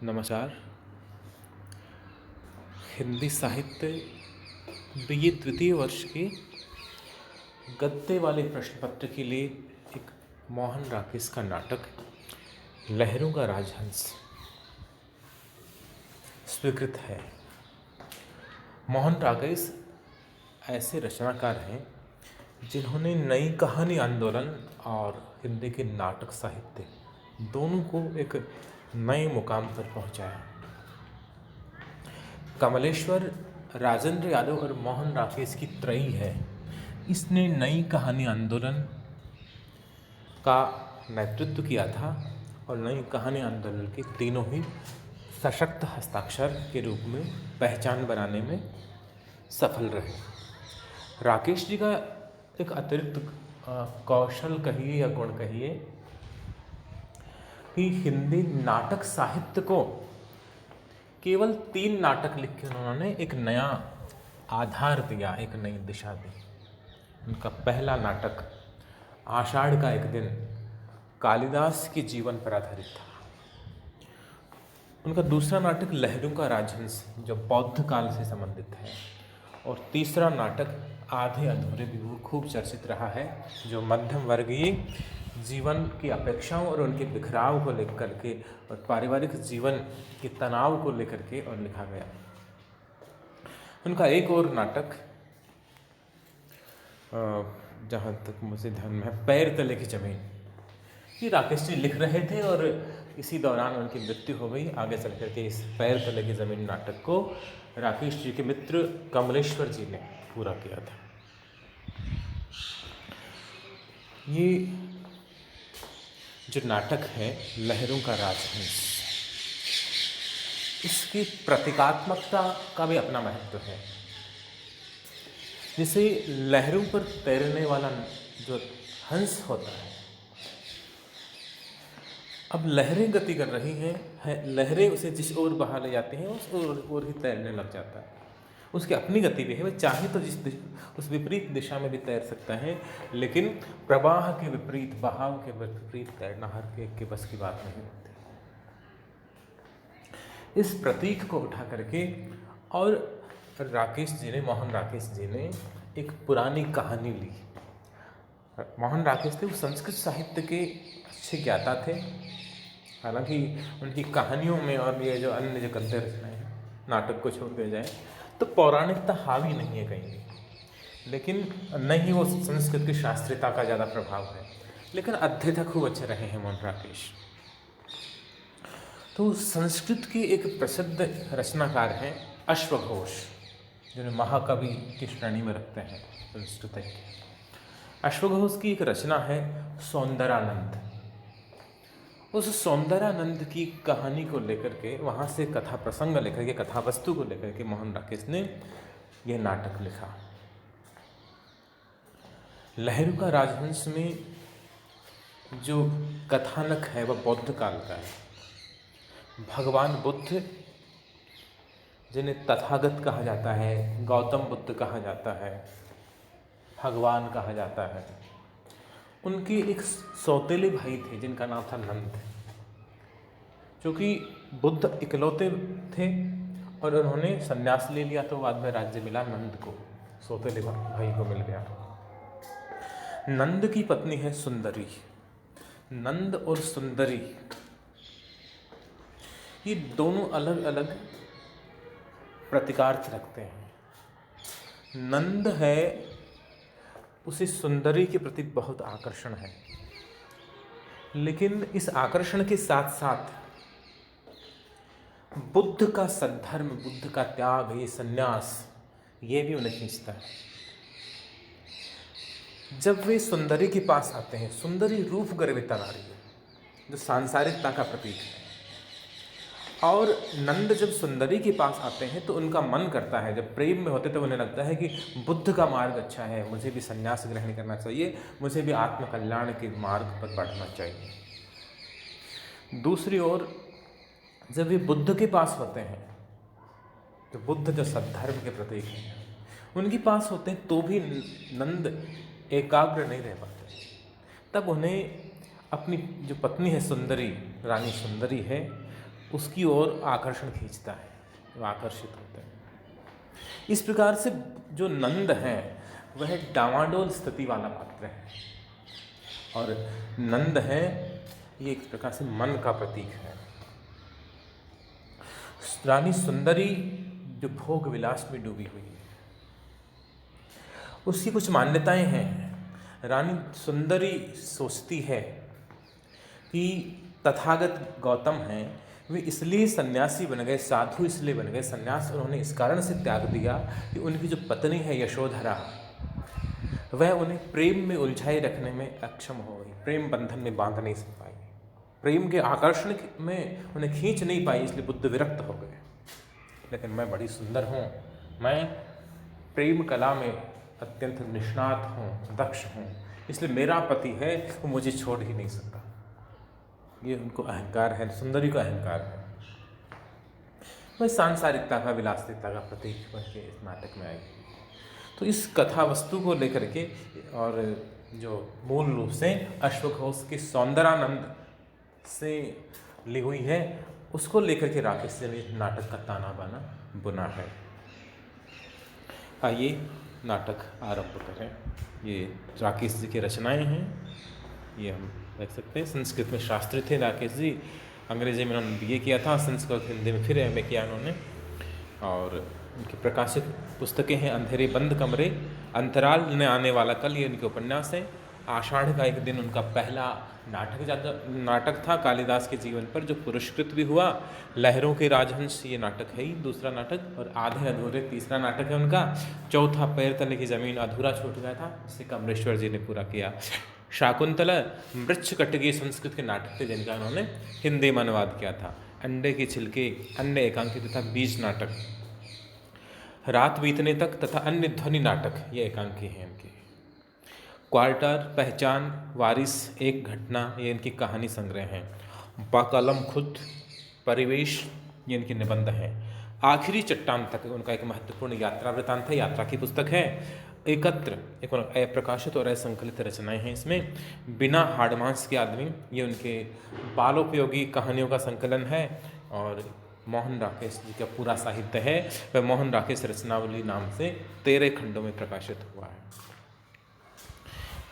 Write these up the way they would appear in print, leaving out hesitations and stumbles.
नमस्कार। हिंदी साहित्य बीए तृतीय वर्ष के गद्य वाले प्रश्न पत्र के लिए एक मोहन राकेश का नाटक लहरों का राजहंस स्वीकृत है। मोहन राकेश ऐसे रचनाकार हैं जिन्होंने नई कहानी आंदोलन और हिंदी के नाटक साहित्य दोनों को एक नए मुकाम पर पहुंचाया। कमलेश्वर, राजेंद्र यादव और मोहन राकेश की त्रयी है। इसने नई कहानी आंदोलन का नेतृत्व किया था और नई कहानी आंदोलन के तीनों ही सशक्त हस्ताक्षर के रूप में पहचान बनाने में सफल रहे। राकेश जी का एक अतिरिक्त कौशल कहिए या गुण कहिए कि हिंदी नाटक साहित्य को केवल 3 नाटक लिख के उन्होंने एक नया आधार दिया, एक नई दिशा दी। उनका पहला नाटक आषाढ़ का एक दिन कालिदास के जीवन पर आधारित था। उनका दूसरा नाटक लहरों का राजहंस जो बौद्ध काल से संबंधित है, और तीसरा नाटक आधे अधूरे भी वो खूब चर्चित रहा है, जो मध्यम वर्गीय जीवन की अपेक्षाओं और उनके बिखराव को लेकर के और पारिवारिक जीवन के तनाव को लेकर के और लिखा गया। उनका एक और नाटक जहाँ तक मुझे ध्यान में है, पैर तले की जमीन, ये राकेश जी लिख रहे थे और इसी दौरान उनकी मृत्यु हो गई। आगे चल करके इस पैर तले की जमीन नाटक को राकेश जी के मित्र कमलेश्वर जी ने पूरा किया था। ये जो नाटक है लहरों का राजहंस, इसकी प्रतीकात्मकता का भी अपना महत्व है। जैसे लहरों पर तैरने वाला जो हंस होता है, अब लहरें गति कर रही हैं, लहरें उसे जिस ओर बहा ले जाती हैं उस ओर ही तैरने लग जाता है। उसकी अपनी गति भी है, वह चाहे तो उस विपरीत दिशा में भी तैर सकता है, लेकिन प्रवाह के विपरीत, बहाव के विपरीत तैरना हर एक के बस की बात नहीं होती। इस प्रतीक को उठा करके और मोहन राकेश जी ने एक पुरानी कहानी ली। मोहन राकेश थे वो संस्कृत साहित्य के अच्छे ज्ञाता थे। हालांकि उनकी कहानियों में और ये जो अन्य जो गद्य रचनाएं हैं, नाटक को छोड़ दिया जाए तो पौराणिकता हावी नहीं है कहीं भी, लेकिन न ही वो संस्कृत की शास्त्रीयता का ज़्यादा प्रभाव है, लेकिन अध्येता खूब अच्छे रहे हैं मोहन राकेश। तो संस्कृत के एक प्रसिद्ध रचनाकार हैं अश्वघोष, जिन्हें महाकवि की श्रेणी में रखते हैं संस्कृत के। अश्वघोष की एक रचना है सौंदरानंद। उस सौंदरानंद की कहानी को लेकर के, वहाँ से कथा प्रसंग लेकर के, कथा वस्तु को लेकर के मोहन राकेश ने यह नाटक लिखा। लहरों का राजहंस में जो कथानक है वह बौद्ध काल का है। भगवान बुद्ध, जिन्हें तथागत कहा जाता है, गौतम बुद्ध कहा जाता है, भगवान कहा जाता है, उनके एक सौतेले भाई थे जिनका नाम था नंद, क्योंकि बुद्ध इकलौते थे और उन्होंने संन्यास ले लिया तो बाद में राज्य मिला नंद को, सौतेले भाई को मिल गया। नंद की पत्नी है सुंदरी। नंद और सुंदरी ये दोनों अलग अलग प्रतीकार्थ रखते हैं। नंद है, उसे सुंदरी के प्रति बहुत आकर्षण है, लेकिन इस आकर्षण के साथ साथ बुद्ध का सद्धर्म, बुद्ध का त्याग, ये सन्यास, ये भी उन्हें खींचता है। जब वे सुंदरी के पास आते हैं, सुंदरी रूप गर्विता नारी है जो सांसारिकता का प्रतीक है, और नंद जब सुंदरी के पास आते हैं तो उनका मन करता है, जब प्रेम में होते तो उन्हें लगता है कि बुद्ध का मार्ग अच्छा है, मुझे भी संन्यास ग्रहण करना चाहिए, मुझे भी आत्मकल्याण के मार्ग पर बढ़ना चाहिए। दूसरी ओर जब वे बुद्ध के पास होते हैं, तो बुद्ध जो सद्धर्म के प्रतीक हैं, उनके पास होते हैं तो भी नंद एकाग्र नहीं रह पाते। तब उन्हें अपनी जो पत्नी है सुंदरी, रानी सुंदरी है, उसकी ओर आकर्षण खींचता है, वो आकर्षित होते हैं। इस प्रकार से जो नंद है वह डामाडोल स्थिति वाला पात्र है, और नंद है ये एक प्रकार से मन का प्रतीक है। रानी सुंदरी जो भोग विलास में डूबी हुई है, उसकी कुछ मान्यताएं हैं। रानी सुंदरी सोचती है कि तथागत गौतम हैं, वे इसलिए सन्यासी बन गए, साधु इसलिए बन गए, सन्यास उन्होंने इस कारण से त्याग दिया कि उनकी जो पत्नी है यशोधरा, वह उन्हें प्रेम में उलझाए रखने में अक्षम हो गई, प्रेम बंधन में बांध नहीं पाई, प्रेम के आकर्षण में उन्हें खींच नहीं पाई, इसलिए बुद्ध विरक्त हो गए। लेकिन मैं बड़ी सुंदर हूँ, मैं प्रेम कला में अत्यंत निष्णात हूँ, दक्ष हूँ, इसलिए मेरा पति है वो मुझे छोड़ ही नहीं सकता। ये उनको अहंकार है, सुंदरी का अहंकार है। वह सांसारिकता का, विलासिकता का प्रतीक बन के इस नाटक में आएगी। तो इस कथा वस्तु को लेकर के, और जो मूल रूप से अश्वघोष के सौंदरानंद से ली हुई है, उसको लेकर के राकेश जी ने नाटक का ताना बाना बुना है। आइए नाटक आरंभ करें। ये राकेश जी की रचनाएं हैं, ये हम देख सकते हैं। संस्कृत में शास्त्री थे राकेश जी, अंग्रेजी में उन्होंने BA किया था, संस्कृत हिंदी में फिर MA किया उन्होंने। और उनकी प्रकाशित पुस्तकें हैं अंधेरे बंद कमरे, अंतराल में आने वाला कल, ये उनके उपन्यास हैं। आषाढ़ का एक दिन उनका पहला नाटक था कालिदास के जीवन पर, जो पुरस्कृत भी हुआ। लहरों के राजहंस ये नाटक है ही दूसरा नाटक, और आधे अधूरे तीसरा नाटक है उनका। चौथा पैर तले की जमीन अधूरा छूट गया था, जिसे कमलेश्वर जी ने पूरा किया। शाकुंतला मृच्छ कटगी संस्कृत के नाटक थे, जिनका उन्होंने हिंदी में अनुवाद किया था। अंडे के छिलके, अन्य एकांकी तथा बीज नाटक, रात बीतने तक तथा अन्य ध्वनि नाटक, ये एकांकी हैं इनके। क्वार्टर, पहचान, वारिस, एक घटना, ये इनकी कहानी संग्रह हैं। बाकलम खुद, परिवेश, ये इनके निबंध हैं। आखिरी चट्टान तक उनका एक महत्वपूर्ण यात्रा वृतांत है, यात्रा की पुस्तक है। एकत्र, एक अप्रकाशित और असंकलित रचनाएं हैं इसमें। बिना हाड़मांस के आदमी, ये उनके बालोपयोगी कहानियों का संकलन है। और मोहन राकेश जी का पूरा साहित्य है, वह मोहन राकेश रचनावली नाम से 13 खंडों में प्रकाशित हुआ है।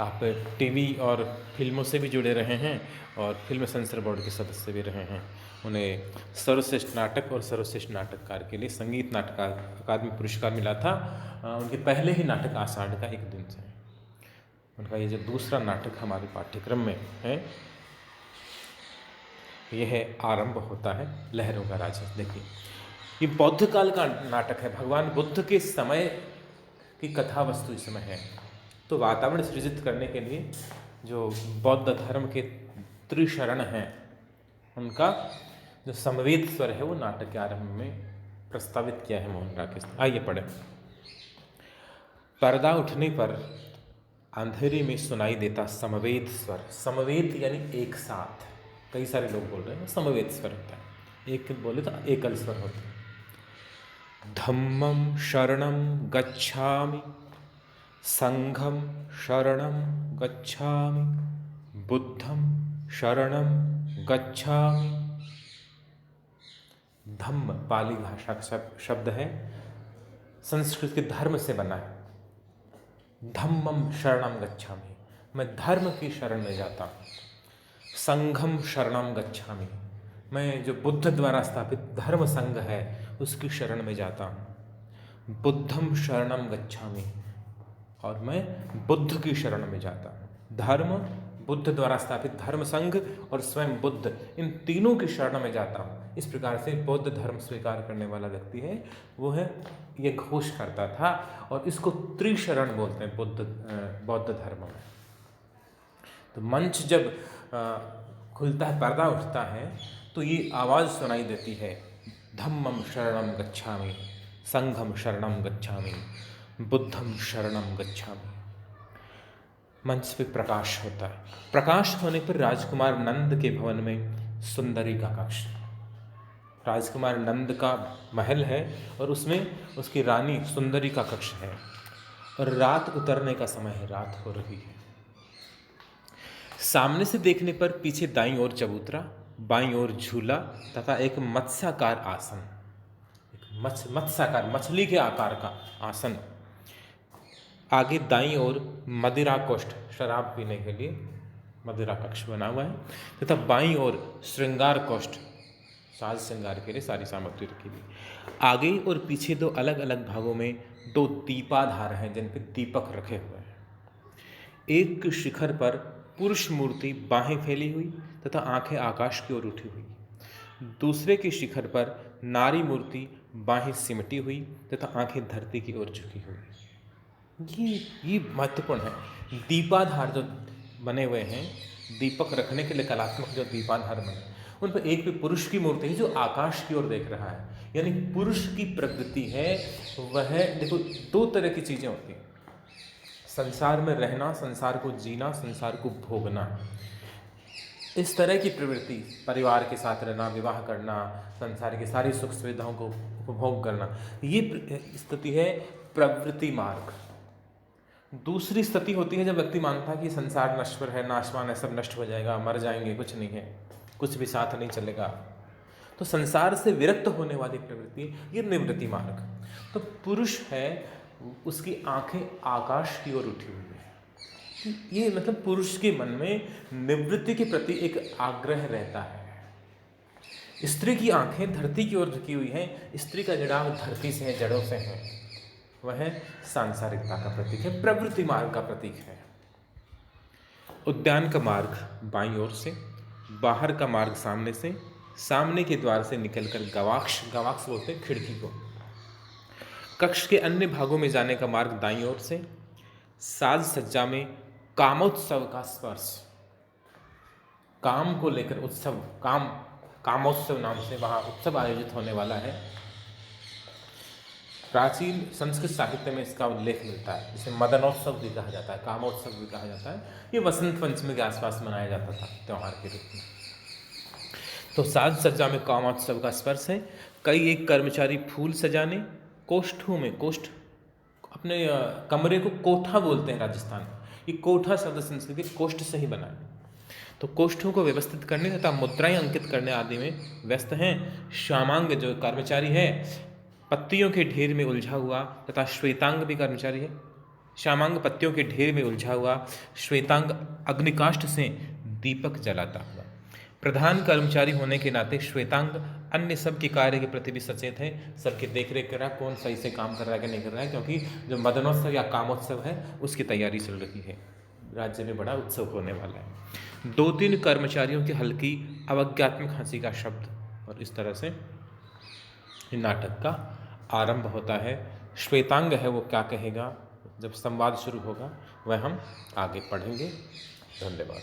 आप टीवी और फिल्मों से भी जुड़े रहे हैं, और फिल्म सेंसर बोर्ड के सदस्य भी रहे हैं। उन्हें सर्वश्रेष्ठ नाटक और सर्वश्रेष्ठ नाटककार के लिए संगीत नाटक अकादमी पुरस्कार मिला था। उनके पहले ही नाटक आषाढ़ का एक दिन से। उनका ये जो दूसरा नाटक हमारे पाठ्यक्रम में है, यह है आरंभ होता है लहरों का राजा। देखिए, ये बौद्ध काल का नाटक है, भगवान बुद्ध के समय की कथा वस्तु इसमें है। तो वातावरण सृजित करने के लिए जो बौद्ध धर्म के त्रिशरण हैं, उनका जो समवेत स्वर है वो नाटक के आरंभ में प्रस्तावित किया है मोहन राकेश। आइए पढ़ें। पर्दा उठने पर अंधेरे में सुनाई देता समवेत स्वर। समवेत यानी एक साथ, कई सारे लोग बोल रहे हैं, समवेत स्वर होता है। एक बोले तो एकल स्वर होता है। धम्मं शरणं गच्छामि, संघं शरणं गच्छामि, बुद्धं शरणं गच्छामि। धम्म पाली भाषा का शब्द है, संस्कृत के धर्म से बना है। धम्मं शरणं गच्छामि, मैं धर्म की शरण में जाता हूँ। संघं शरणं गच्छामि, मैं जो बुद्ध द्वारा स्थापित धर्म संघ है उसकी शरण में जाता हूँ। बुद्धं शरणं गच्छामि, और मैं बुद्ध की शरण में जाता हूँ। धर्म, बुद्ध द्वारा स्थापित धर्म संघ और स्वयं बुद्ध, इन तीनों की शरण में जाता हूँ। इस प्रकार से बौद्ध धर्म स्वीकार करने वाला व्यक्ति है, वो है, ये घोष करता था। और इसको त्रिशरण बोलते हैं बौद्ध धर्म में। तो मंच जब खुलता है, पर्दा उठता है, तो ये आवाज़ सुनाई देती है, धम्मं शरणं गच्छामि, संघं शरणं गच्छामि, बुद्धं शरणं गच्छामि। मंच पे प्रकाश होता है। प्रकाश होने पर राजकुमार नंद के भवन में सुंदरी का कक्ष, राजकुमार नंद का महल है, और उसमें उसकी रानी सुंदरी का कक्ष है। और रात उतरने का समय है, रात हो रही है। सामने से देखने पर पीछे दाईं ओर चबूतरा, बाईं ओर झूला तथा एक मत्स्याकार आसन, एक मत्स्याकार मछली के आकार का आसन। आगे दाईं ओर मदिरा कोष्ठ, शराब पीने के लिए मदिरा कक्ष बना हुआ है, तथा बाईं ओर श्रृंगार कोष्ठ, साज श्रृंगार के लिए सारी सामग्री रखी हुई। आगे और पीछे दो अलग अलग भागों में दो दीपाधार हैं जिन पे दीपक रखे हुए हैं। एक शिखर पर पुरुष मूर्ति बाहें फैली हुई तथा आंखें आकाश की ओर उठी हुई, दूसरे के शिखर पर नारी मूर्ति बाहें सिमटी हुई तथा आंखें धरती की ओर झुकी हुई। ये महत्वपूर्ण है। दीपाधार जो बने हुए हैं, दीपक रखने के लिए कलात्मक जो दीपाधार बने, उन पर एक पे पुरुष की मूर्ति है जो आकाश की ओर देख रहा है, यानी पुरुष की प्रकृति है वह। देखो, दो तरह की चीजें होती हैं संसार में रहना, संसार को जीना, संसार को भोगना। इस तरह की प्रवृत्ति, परिवार के साथ रहना, विवाह करना, संसार की सारी सुख सुविधाओं को उपभोग करना, ये स्थिति है प्रवृत्ति मार्ग। दूसरी स्थिति होती है जब व्यक्ति मानता है कि संसार नश्वर है, नाशवान है, सब नष्ट हो जाएगा, मर जाएंगे, कुछ नहीं है, कुछ भी साथ नहीं चलेगा, तो संसार से विरक्त होने वाली प्रवृत्ति, ये निवृत्ति मार्ग। तो पुरुष है, उसकी आंखें आकाश की ओर उठी हुई है। ये मतलब पुरुष के मन में निवृत्ति के प्रति एक आग्रह रहता है। स्त्री की आंखें धरती की ओर झुकी हुई हैं, स्त्री का जुड़ाव धरती से है, जड़ों से है, वह सांसारिकता का प्रतीक है, प्रवृत्ति मार्ग का प्रतीक है। उद्यान का मार्ग बाईं ओर से, बाहर का मार्ग सामने से, सामने के द्वार से निकलकर गवाक्ष, गवाक्ष बोलते हैं खिड़की को। कक्ष के अन्य भागों में जाने का मार्ग दाईं ओर से। साज सज्जा में कामोत्सव का स्पर्श, काम को लेकर उत्सव, कामोत्सव नाम से वहाँ उत्सव आयोजित होने वाला है। प्राचीन संस्कृत साहित्य में इसका उल्लेख मिलता है, जिसे मदनोत्सव भी कहा जाता है, कामोत्सव भी कहा जाता है। ये वसंत पंचमी के आसपास मनाया जाता था त्यौहार के रूप में। तो साज सज्जा में कामोत्सव का स्पर्श है। कई एक कर्मचारी फूल सजाने, कोष्ठों में, कोष्ठ अपने कमरे को कोठा बोलते हैं राजस्थान में, ये कोठा शब्द संस्कृत कोष्ठ से ही बना है। तो कोष्ठों को व्यवस्थित करने तथा मुद्राएं अंकित करने आदि में व्यस्त हैं। श्यामांग जो कर्मचारी है, पत्तियों के ढेर में उलझा हुआ, तथा श्वेतांग भी कर्मचारी है। श्यामांग पत्तियों के ढेर में उलझा हुआ, श्वेतांग अग्निकाष्ठ से दीपक जलाता हुआ। प्रधान कर्मचारी होने के नाते श्वेतांग अन्य सब के कार्य के प्रति भी सचेत है, सबकी देख रेख कर रहा है, कौन सही से काम कर रहा है कि नहीं कर रहा है, क्योंकि जो मदनोत्सव या कामोत्सव है उसकी तैयारी चल रही है, राज्य में बड़ा उत्सव होने वाला है। 2-3 कर्मचारियों की हल्की अवज्ञात्मक हंसी का शब्द, और इस तरह से नाटक का आरंभ होता है। श्वेतांग है वो क्या कहेगा, जब संवाद शुरू होगा वह हम आगे पढ़ेंगे। धन्यवाद।